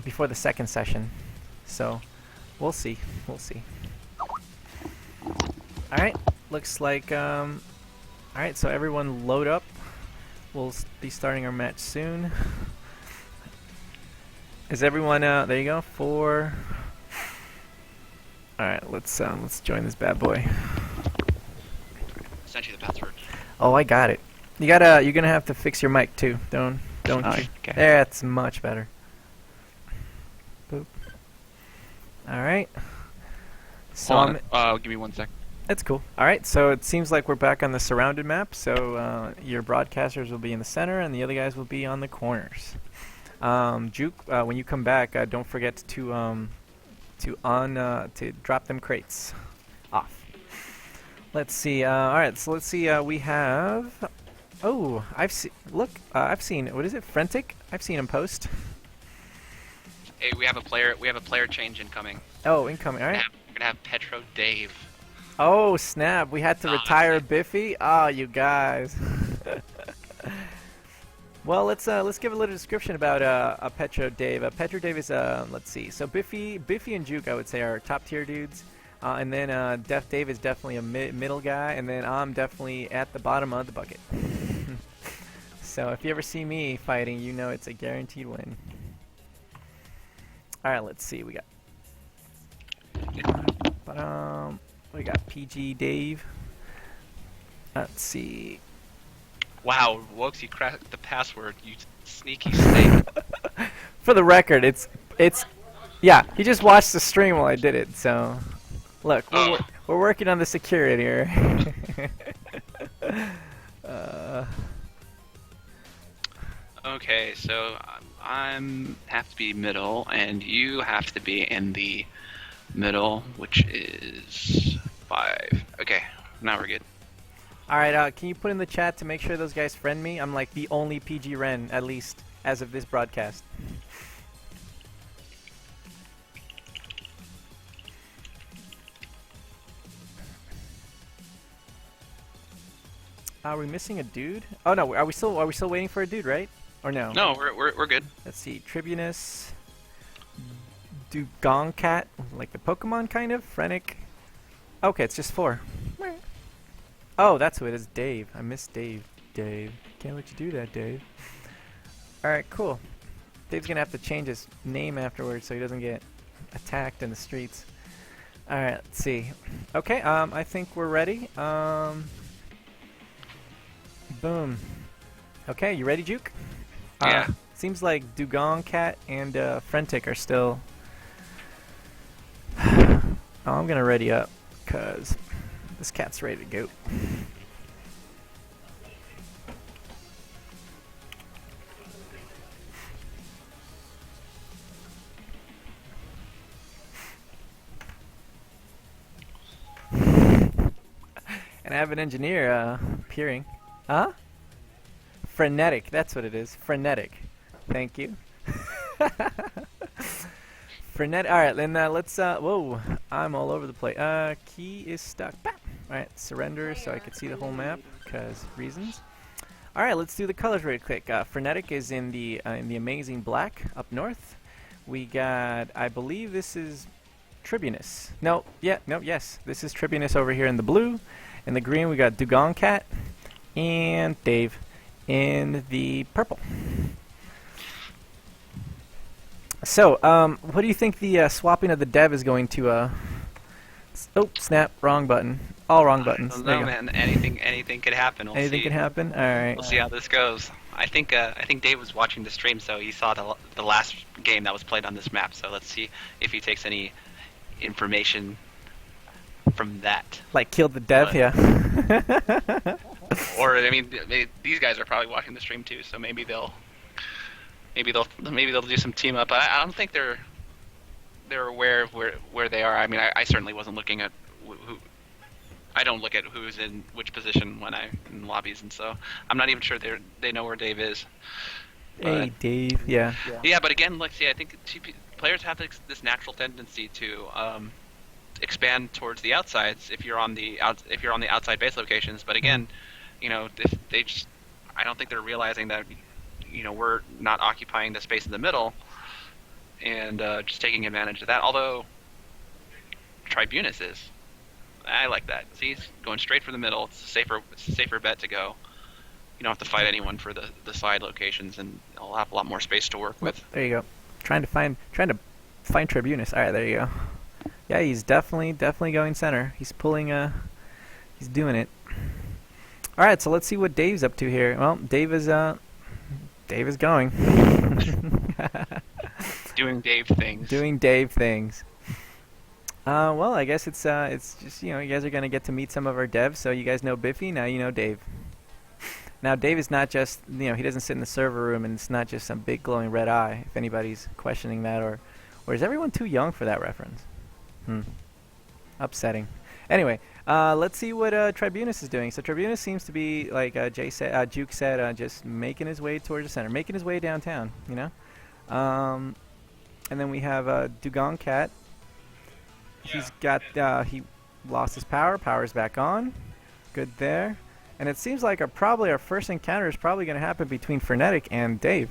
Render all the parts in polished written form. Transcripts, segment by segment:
before the second session. So we'll see. We'll see. All right. Looks like. All right. So everyone load up. We'll be starting our match soon. Is everyone? There you go. 4. All right. Let's join this bad boy. Sent you the password. Oh, I got it. You're gonna have to fix your mic too. Don't you? Okay. That's much better. Boop. All right. So Hold on. Give me 1 sec. that's cool. All right. So it seems like we're back on the surrounded map. So your broadcasters will be in the center, and the other guys will be on the corners. Juke, when you come back, don't forget to drop them crates off. Let's see. All right, so let's see. We have. Oh, I've seen. Look, I've seen. What is it? Frentic? I've seen him post. Hey, we have a player. We have a player change incoming. Oh, incoming. All right. We're gonna have Petro Dave. Oh snap! We had to retire Biffy. Oh, you guys. Well, let's give a little description about Petro Dave. Petro Dave is let's see. So Biffy and Juke, I would say, are top tier dudes. And then Def Dave is definitely a middle guy, and then I'm definitely at the bottom of the bucket. So if you ever see me fighting, you know it's a guaranteed win. All right, let's see. We got PG Dave. Let's see. Wow, Wokesy cracked the password. You sneaky snake. For the record, it's yeah. He just watched the stream while I did it, so. Look, we're working on the security here. Okay, so I'm have to be middle, and you have to be in the middle, which is 5. Okay, now we're good. All right, can you put in the chat to make sure those guys friend me? I'm like the only PG Ren, at least as of this broadcast. Are we missing a dude? Oh no, are we still waiting for a dude, right? Or no? No, we're good. Let's see, Tribunus, Dugongcat, like the Pokemon kind of, Frenic. Okay, it's just 4. Oh, that's who it is, Dave. I miss Dave. Dave, can't let you do that, Dave. All right, cool. Dave's gonna have to change his name afterwards so he doesn't get attacked in the streets. All right, let's see. Okay, I think we're ready. Boom. Okay, you ready, Juke? Yeah. Seems like Dugongcat and Frentic are still. Oh, I'm gonna ready up, cause this cat's ready to go. And I have an engineer peering. Huh? Frenetic, that's what it is. Frenetic. Thank you. Frenetic. Alright, then let's, whoa, I'm all over the place. Key is stuck. Alright, surrender so I can see the whole map, because reasons. Alright, let's do the colors really quick. Frenetic is in the amazing black up north. We got, I believe this is Tribunus. No, yeah, no, yes. This is Tribunus over here in the blue. In the green, we got Dugongcat and Dave in the purple. So, what do you think the swapping of the dev is going to? Oh, snap! Wrong button. All wrong buttons. I don't know, man. Anything could happen. Anything can happen. All right. We'll see how this goes. I think Dave was watching the stream, so he saw the last game that was played on this map. So let's see if he takes any information from that. Like killed the dev, yeah. Or I mean, these guys are probably watching the stream too, so maybe they'll do some team up. I don't think they're aware of where they are. I mean, I certainly wasn't looking at who. I don't look at who's in which position when I'm in lobbies, and so I'm not even sure they know where Dave is. Hey, Dave. Yeah. Yeah, but again, look, see, I think players have this natural tendency to expand towards the outsides if you're on the outside base locations. But again, you know, if I don't think they're realizing that, you know, we're not occupying the space in the middle. and just taking advantage of that. Although Tribunus is, I like that. See, he's going straight for the middle. It's a safer bet to go. You don't have to fight anyone for the side locations, and I'll have a lot more space to work with. There you go. Trying to find Tribunus. All right, there you go. Yeah, he's definitely going center. He's pulling he's doing it. All right, so let's see what Dave's up to here. Well, Dave is going. Doing Dave things. Doing Dave things. Well, I guess it's just, you guys are gonna get to meet some of our devs. So you guys know Biffy, now you know Dave. Now Dave is not just, he doesn't sit in the server room and it's not just some big glowing red eye. If anybody's questioning that, or is everyone too young for that reference? Upsetting. Anyway, let's see what Tribunus is doing. So Tribunus seems to be, like Juke said, just making his way towards the center, making his way downtown. And then we have Dugong Cat. He's got he lost his power. Power's back on. Good there. And it seems like our first encounter is probably going to happen between Frenetic and Dave,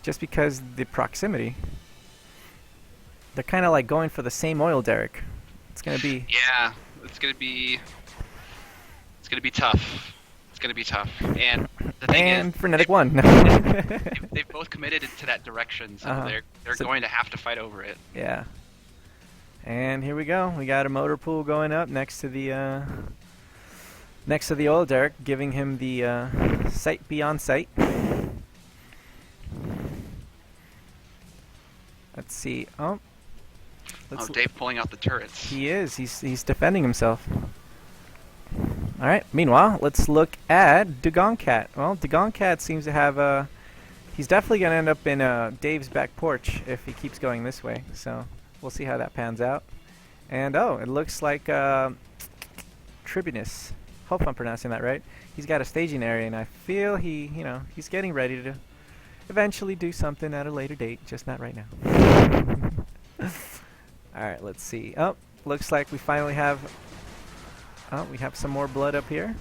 just because the proximity. They're kind of like going for the same oil derrick. It's going to be. Yeah, it's going to be tough. It's going to be tough. And the thing is, Frenetic won. they've both committed to that direction, so they're going to have to fight over it. Yeah. And here we go. We got a motor pool going up next to the oil derrick, giving him the sight beyond sight. Let's see. Dave pulling out the turrets. He is. He's defending himself. All right. Meanwhile, let's look at Dugong Cat. Well, Dugong Cat seems to have he's definitely going to end up in Dave's back porch if he keeps going this way. So we'll see how that pans out. And it looks like Tribunus. Hope I'm pronouncing that right. He's got a staging area, and I feel he's getting ready to eventually do something at a later date, just not right now. All right, let's see. Oh, looks like we finally have. Oh, we have some more blood up here.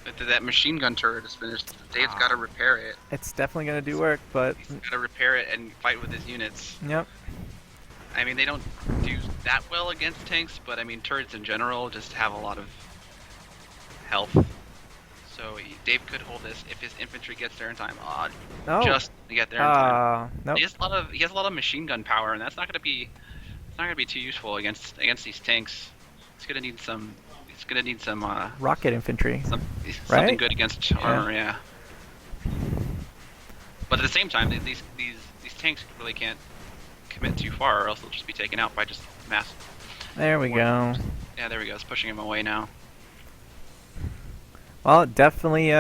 But that machine gun turret is finished. Dave's got to repair it. It's definitely gonna do work, but he's got to repair it and fight with his units. Yep. I mean, they don't do that well against tanks, but I mean, turrets in general just have a lot of health. So Dave could hold this if his infantry gets there in time. Just to get there in time. Nope. He has a lot of machine gun power, and that's not gonna be too useful against these tanks. It's gonna need some rocket infantry. Something good against armor, yeah. But at the same time, these tanks really can't commit too far, or else they'll just be taken out by just mass. There we go. Yeah, there we go. It's pushing him away now. Well, definitely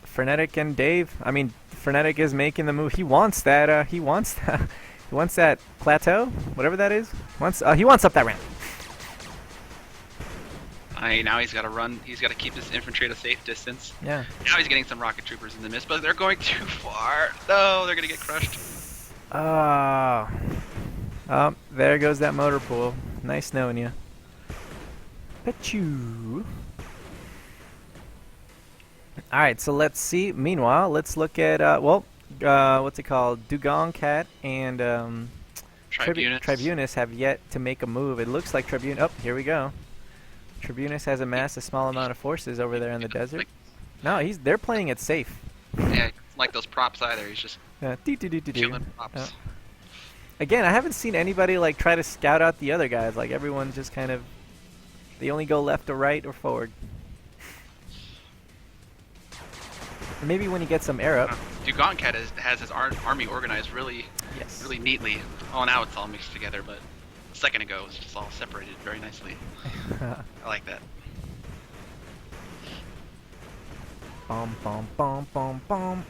Frenetic and Dave. I mean, Frenetic is making the move. He wants that. He wants that plateau, whatever that is. He wants up that ramp. Now he's got to run. He's got to keep his infantry at a safe distance. Yeah. Now he's getting some rocket troopers in the midst, but they're going too far. No, they're gonna get crushed. There goes that motor pool. Nice knowing you. Petchu. All right, so let's see. Meanwhile, let's look at what's it called? Dugong Cat and Tribunus have yet to make a move. It looks like Tribunus. Oh, here we go. Tribunus has amassed a small amount of forces over there in the desert. No, they're playing it safe. Yeah, like those props either. He's just killing props. Again, I haven't seen anybody like try to scout out the other guys. Like everyone's just kind of, they only go left or right or forward. Or maybe when you get some air up. Dugong Cat has his army organized really neatly. Oh, now it's all mixed together, but a second ago it was just all separated very nicely. I like that. Bom bom bom bom bom.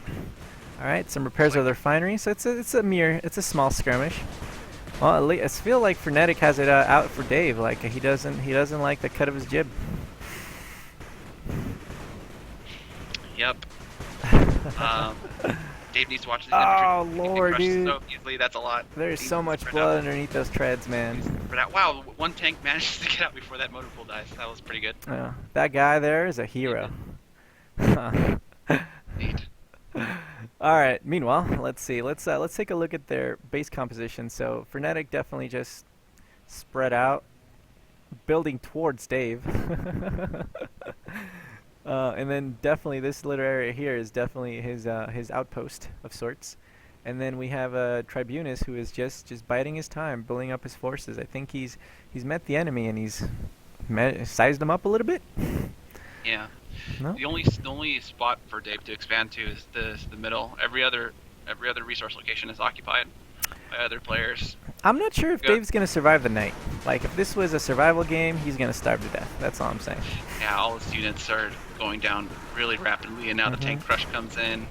All right, some repairs of the refinery. So it's a small skirmish. Well, at least I feel like Frenetic has it out for Dave. Like he doesn't like the cut of his jib. Yep. Dave needs to watch the infantry. Oh lord, dude! So easily, that's a lot. There's so much blood underneath those treads, man. Wow, one tank manages to get out before that motor pool dies. That was pretty good. That guy there is a hero. Neat. All right. Meanwhile, let's see. Let's take a look at their base composition. So Frenetic definitely just spread out, building towards Dave. And then definitely this little area here is definitely his outpost of sorts. And then we have Tribunus who is just biding his time, building up his forces. I think he's met the enemy and he's sized them up a little bit. Yeah. No? The only spot for Dave to expand to is the middle. Every other resource location is occupied by other players. I'm not sure if Good. Dave's gonna survive the night. Like if this was a survival game, he's gonna starve to death. That's all I'm saying. Yeah, all his units are going down really rapidly, and now the tank crush comes in,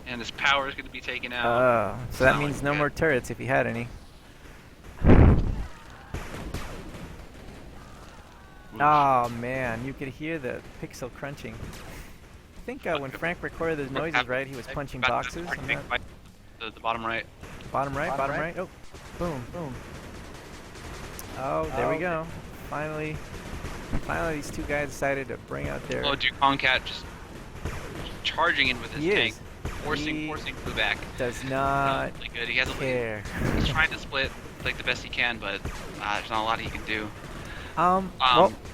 and his power is going to be taken out. So that means no more turrets if he had any. Oh man, you could hear the pixel crunching. I think when Frank recorded those noises, right, he was punching boxes. The bottom right. Bottom right, bottom right. Oh, boom, boom. Oh, there we go. Finally, these two guys decided to bring out their. Oh, Dugong Cat just charging in with his tank, forcing Blue back. Does not really good. He has care. He's trying to split like the best he can, but there's not a lot he can do.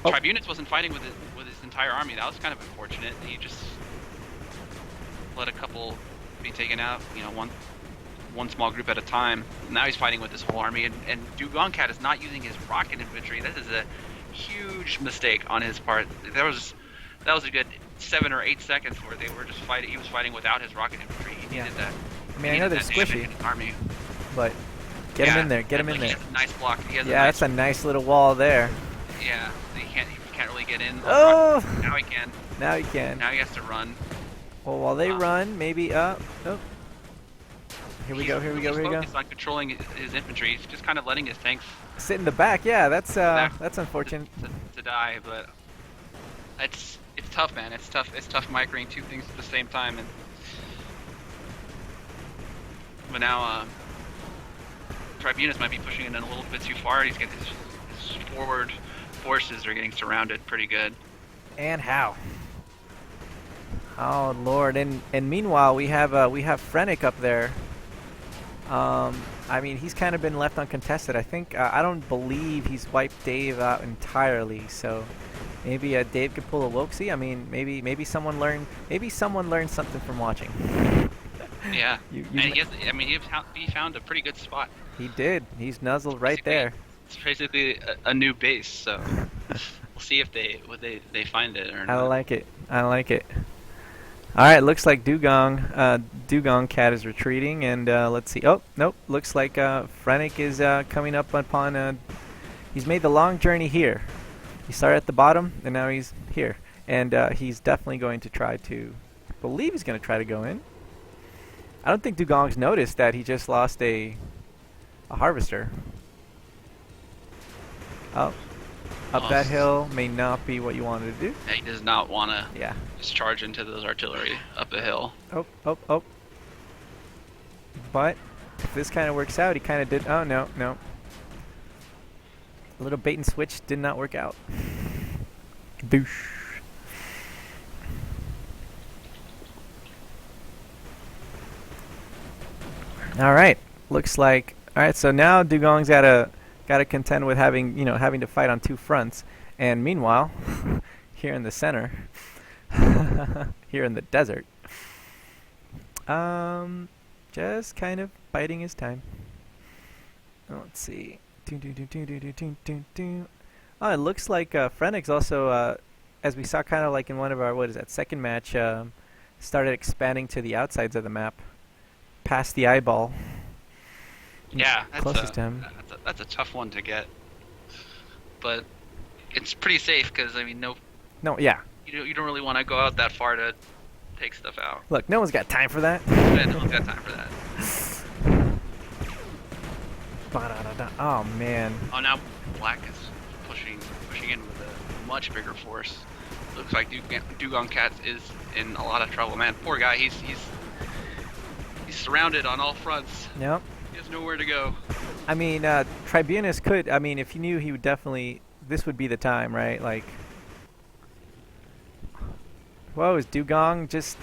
Tribunus wasn't fighting with his entire army. That was kind of unfortunate. He just let a couple be taken out. You know, one small group at a time. Now he's fighting with this whole army, and Dugong Cat is not using his rocket infantry. That is a huge mistake on his part. That was a good 7 or 8 seconds where they were just fighting. He was fighting without his rocket infantry. He needed that. I mean, I know they're squishy, army, but get him in there. Get him in there. He has a nice block. That's a nice little wall there. Yeah, he can't really get in. Oh! Now he can. Now he can. Now he has to run. Well, while they run, maybe up. Oh. Here we go. He's focused on controlling his infantry. He's just kind of letting his tanks sit in the back. Yeah, that's unfortunate. To die, but it's tough, man. It's tough microing two things at the same time. But now Tribunus might be pushing it in a little bit too far. He's getting his forward forces are getting surrounded pretty good. And how? Oh Lord! And meanwhile, we have Frenic up there. I mean, he's kind of been left uncontested. I think I don't believe he's wiped Dave out entirely. So maybe Dave could pull a Woxie. I mean, maybe someone learned something from watching. Yeah, he found a pretty good spot. He did. He's nuzzled right there. It's basically a new base, so we'll see if they find it or not. I like it. All right, looks like Dugong Cat is retreating, and let's see. Oh, nope. Looks like Frenic is coming up upon. He's made the long journey here. He started at the bottom, and now he's here, and he's definitely going to try to. I believe he's going to try to go in. I don't think Dugong's noticed that he just lost a harvester. Oh. Up that hill may not be what you wanted to do. Yeah, he does not want to just charge into those artillery up a hill. Oh. But if this kind of works out, he kind of did. Oh, no. A little bait and switch did not work out. Boosh. All right. Looks like. All right. So now Dugong's got to contend with having to fight on two fronts, and meanwhile, here in the center, here in the desert, just kind of biding his time. Let's see. Oh, it looks like Frenic's also, as we saw, kind of like in one of our second match, started expanding to the outsides of the map, past the eyeball. Yeah, closest to him. That's a tough one to get, but it's pretty safe because you don't really want to go out that far to take stuff out. Look, no one's got time for that. Yeah, no one's got time for that. Oh man. Oh, now Black is pushing in with a much bigger force. Looks like Dugong Cat is in a lot of trouble, man. Poor guy. He's surrounded on all fronts. Yep. He has nowhere to go. I mean, Tribunus could. I mean, if he knew, he would definitely. This would be the time, right? Like. Whoa, is Dugong just